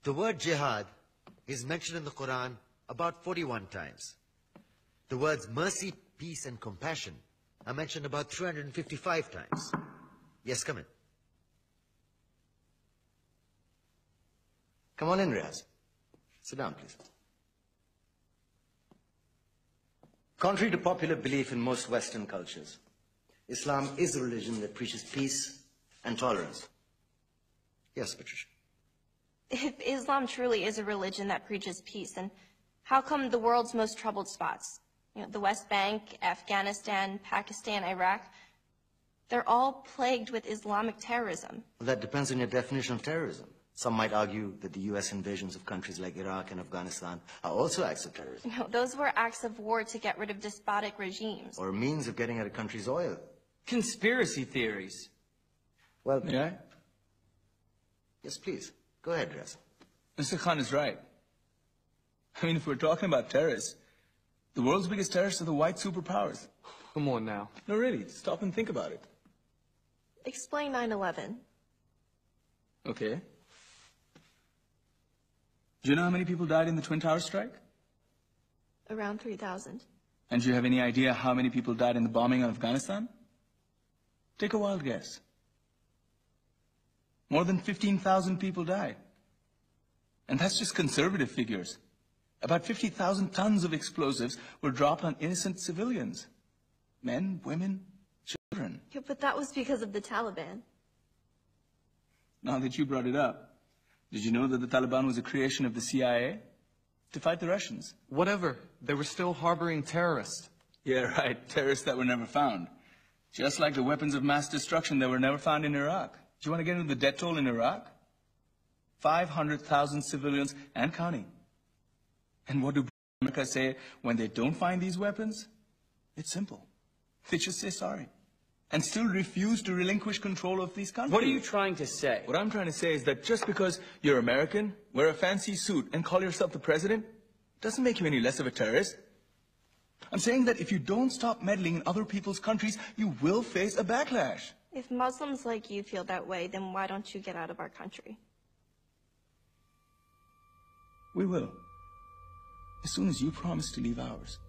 The word jihad is mentioned in the Quran about 41 times. The words mercy, peace, and compassion are mentioned about 355 times. Yes, come in. Come on in, Riaz. Sit down, please. Contrary to popular belief in most Western cultures, Islam is a religion that preaches peace and tolerance. Yes, Patricia. If Islam truly is a religion that preaches peace, then how come the world's most troubled spots, the West Bank, Afghanistan, Pakistan, Iraq, they're all plagued with Islamic terrorism? Well, that depends on your definition of terrorism. Some might argue that the U.S. invasions of countries like Iraq and Afghanistan are also acts of terrorism. No, those were acts of war to get rid of despotic regimes. Or a means of getting at a country's oil. Conspiracy theories. Well, May I? Yes, please. Go ahead, Riaz. Mr. Khan is right. I mean, if we're talking about terrorists, the world's biggest terrorists are the white superpowers. Come on now. No, really, stop and think about it. Explain 9/11. Okay. Do you know how many people died in the Twin Towers strike? Around 3,000. And do you have any idea how many people died in the bombing of Afghanistan? Take a wild guess. More than 15,000 people died. And that's just conservative figures. About 50,000 tons of explosives were dropped on innocent civilians. Men, women, children. Yeah, but that was because of the Taliban. Now that you brought it up, did you know that the Taliban was a creation of the CIA? To fight the Russians. Whatever. They were still harboring terrorists. Yeah, right. Terrorists that were never found. Just like the weapons of mass destruction that were never found in Iraq. Do you want to get into the death toll in Iraq? 500,000 civilians and counting. And what do America say when they don't find these weapons? It's simple. They just say sorry. And still refuse to relinquish control of these countries. What are you trying to say? What I'm trying to say is that just because you're American, wear a fancy suit, and call yourself the president, doesn't make you any less of a terrorist. I'm saying that if you don't stop meddling in other people's countries, you will face a backlash. If Muslims like you feel that way, then why don't you get out of our country? We will. As soon as you promise to leave ours.